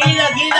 கீழ கீழ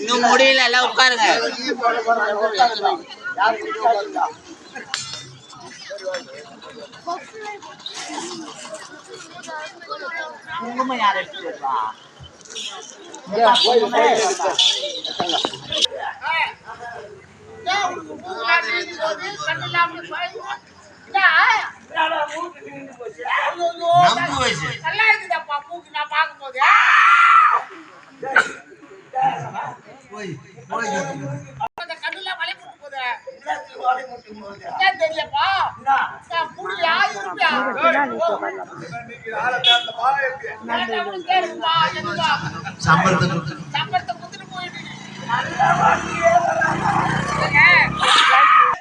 இன்னும் முடியல, எல்லாம் உட்காருங்க. குங்குமம் யார் எடுத்துருப்பா?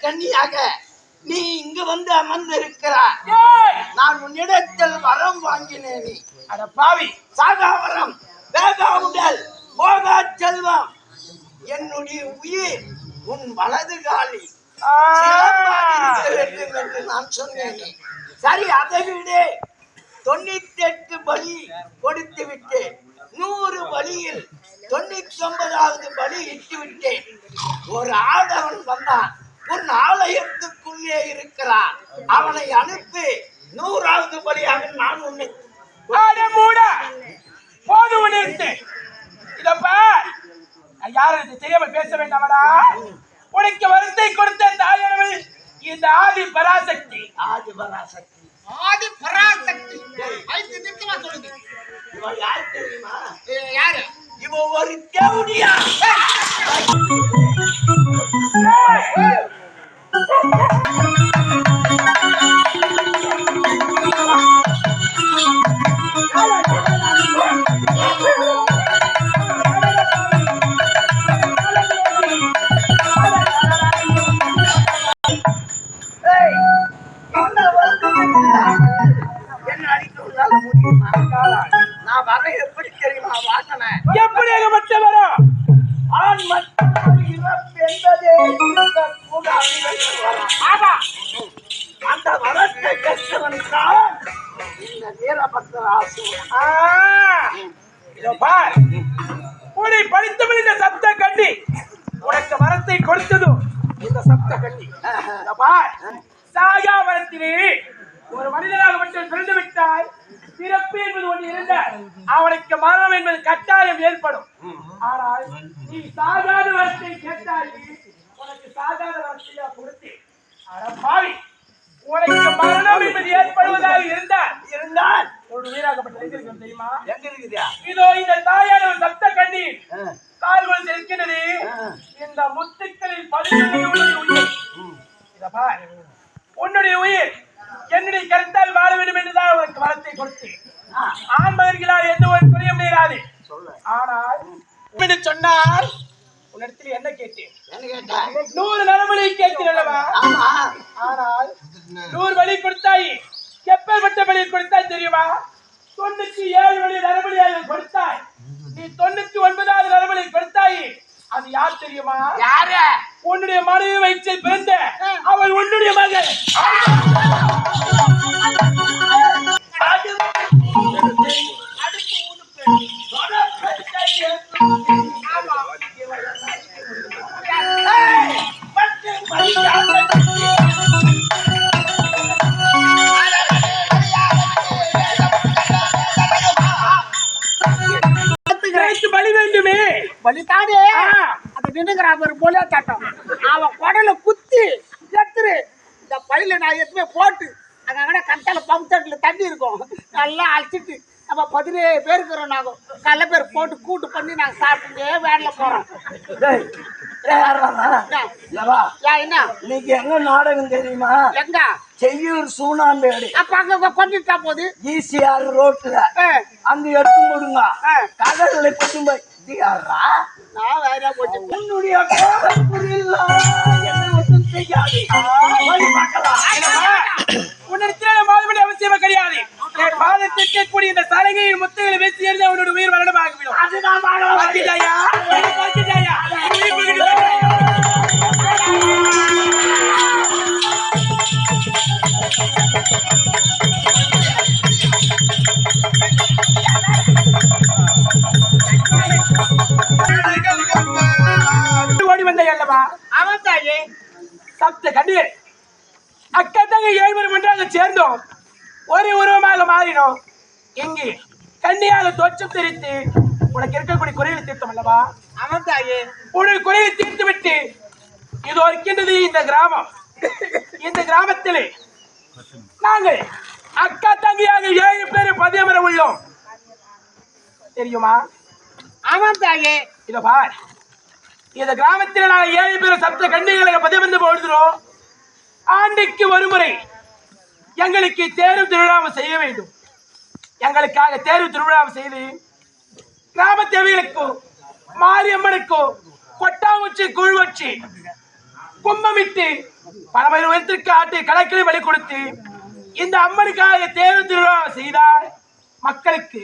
கன்னியாக நீ இங்கு வந்து அமர்ந்து இருக்கிறாய். நான் உன்னிடத்தில் வரம் வாங்கினேன். நீ அட பாவி, சாகா வரம், வேகா உடல், போகா செல்வம், என்னுடைய உயிர் உன் வலது காலி என்று நான் சொன்னேன். சரி, அதை விட 98 பலி கொடுத்து விட்டேன். 100 பலியில் 99வது பலி இட்டு விட்டேன். ஒரு ஆடவன் வந்தான், உன் ஆலயத்துக்குள்ளே இருக்கிறான். அவனை அனுப்பி 100வது பலியாக நான் உன்னை யாரும் தெரியாமல் பேச வேண்டாமடா. உனக்கு வருத்தை கொடுத்த தாயனவள் இந்த ஆதி பராசக்தி. ஆதி பராசக்தி, ஆதி பராசக்தி. ஐந்து நிமிஷமா சொல்லுங்க. இவன் யாரு தெரியுமா? யாரு? இவன் ஒரு தேவடியா. என்ன அடிக்க முடியுமா? நான் வரேன். எப்படி தெரியுமா வாசனை? எப்படி ஏகப்பட்ட வரும்? ஆண் மற்றும் இறப்பு என்பதே இருக்கக்கூடாது என்று வரும். ஆமா, அந்த வரத்தை கற்றவன் தான் இந்த வீரபத்ராசு. இதோ பார், உன்னை படித்தவன் இந்த சப்த கண்ணி உனக்கு வரத்தை கொடுத்ததும் இந்த சப்த கண்ணி. இதோ பார், சாயா வரத்திலே ஒரு மனிதனாக மட்டும் பிறந்து விட்டால் பிறப்பு என்பது ஒன்று இருந்தால் அவனுக்கு மரணம் என்பது கட்டாயம் ஏற்படும். ஆனால் நீ சாகாத வரத்தை கேட்டால் உனக்கு சாகாத வரத்தையா கொடுத்து பாவி உனக்கு மரணம் என்பது ஏற்படுவதாக இருந்தால் ஒரு வீராகப்பட்ட இருக்கிறது தெரியுமா? எங்க இருக்குதா? இதோ இந்த தாயான ஒரு சப்த கண்ணி கால்கள் இருக்கிறது. இந்த முத்துக்களில் 17 உயிர். இத பார், உன்னுடைய உயிர் என்னுடைய கருத்தால் வாழ வேண்டும் என்றுதான் உனக்கு வரத்தை கொடுத்து ஆண் மகன்களால் எந்த ஒரு குறையும் நேராது. ஆனால் சொன்னால் உன்னிடத்தில் என்ன கேட்டேன்? 100 நலமொழி கேட்டேன் அல்லவா? ஆனால் 100 வழி கொடுத்தாய். எப்பேற்பட்ட வழி கொடுத்தாய் தெரியுமா? 97 வழி நலமொழியாக கொடுத்தாய். நீ 99வது நலமொழி கொடுத்தாய். அது யார் தெரியுமா? யாரு? உன்னுடைய மனைவி வயிற்றில் பிறந்த அவள் உன்னுடைய மகள். பலி வேண்டுமே. பலித்தானே அந்த நின்னுங்கிறான் போலியா சட்டம். அவன் குடல குத்தி எடுத்துரு. இந்த பழியில நான் எதுவுமே போட்டு அங்கே கண்டால பம்ப் செட்ல தண்ணி இருக்கும் நல்லா அழைச்சிட்டு நம்ம 17 பேர் இருக்கிறோம். நாங்கள் நல்ல பேர் போட்டு கூட்டு பண்ணி நாங்கள் சாப்பிட்டு வேன்ல போறோம். என்ன இன்னைக்கு எங்க நாடகம் தெரியுமா? எங்க? செய்யூர் சூனாம்பேடு. அப்ப அங்க கொண்டுட்டா போது ஈசிஆர் ரோட்ல அங்க எடுத்து போடுங்க. கடல்ல கொண்டு போய் நான் வேற போச்சு. உன்னுடைய அவசியமா கிடையாது. பாதத்திற்கு கூடிய இந்த சலகையின் முத்துகளை வீசி எறிந்து அவனுடைய உயிர் மரணமாகிவிடும். ஓடி வந்த அல்லவா? அவன் தாயே சப்த கண்ணீர் அக்கா தங்கை 7 பேரும் ஒன்றாக சேர்ந்தோம். ஒரு உருவமாக மாறினோம். இங்கு கண்ணியாக தோற்றம் தெரித்து உனக்கு இருக்கக்கூடிய குறைகளை தீர்த்தம் அல்லவா? அவன் தாயே உனக்கு குறையை தீர்த்து விட்டு இது இருக்கின்றது இந்த கிராமம். இந்த கிராமத்திலே நாங்கள் அக்கா தங்கையாக 7 பேர் பதியமரம் உள்ளோம். தெரியுமா? அவன் தாயே இத பார், இந்த கிராமத்தில் நாங்கள் 7 பேர் சப்த கண்ணிகளை பதியமர்ந்து போடுகிறோம். ஆண்டுக்கு ஒரு முறை எங்களுக்கு தேர்வு திருவிழாவை செய்ய வேண்டும். எங்களுக்காக தேர்வு திருவிழாவை செய்து கிராம தேவைகளுக்கோ மாரியம்மனுக்கோ கொட்டாங்குச்சி கூழ் வச்சு கும்பமிட்டு பல உயரத்திற்கு ஆட்டு கலக்கிளை வழி கொடுத்து இந்த அம்மனுக்காக தேர்வு திருவிழாவை செய்தால் மக்களுக்கு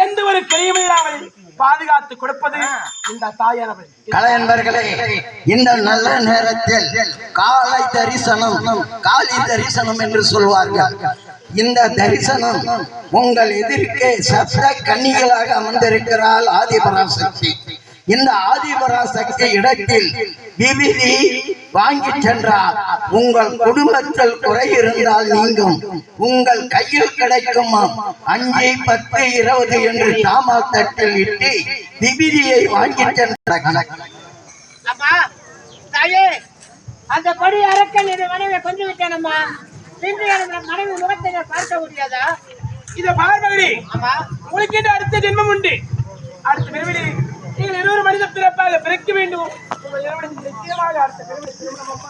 எந்த ஒரு குறையுமில்லாமல் பாதுகாத்து கொடுப்பது இந்த தாயானவள். கலையன்பர்களே, இந்த நல்ல நேரத்தில் காலை தரிசனம், காளி தரிசனம் என்று சொல்வார்கள். இந்த தரிசனம் உங்கள் எதிர்க்கே சப்த கன்னிகளாக அமர்ந்திருக்கிறாள் ஆதிபராசக்தி. இந்த ஆதிபராசக்தி இடத்தில் விபூதி வாங்கி சென்றால் உங்கள் குடும்பத்தில் குறை இருந்தால் நீங்கும். உங்கள் கையில் கிடைக்கும் 5, 10, 20 என்று தாமால் தட்டில் இட்டு விபூதியை வாங்கி சென்றார். அந்த படி அரக்கன் என் மனைவியை கொண்டு விட்டானம்மா. மனைவி முகத்தை பார்க்க முடியாதா? இதை பார்மகளி, உங்களுக்கு அடுத்த ஜென்மம் உண்டு. அடுத்த பிறவிலே நீங்கள் 2 மனித பிறப்பாக பிறக்க வேண்டும். உங்கள் இருவரும் நிச்சயமாக அடுத்த பிறவிலே திருமணம்.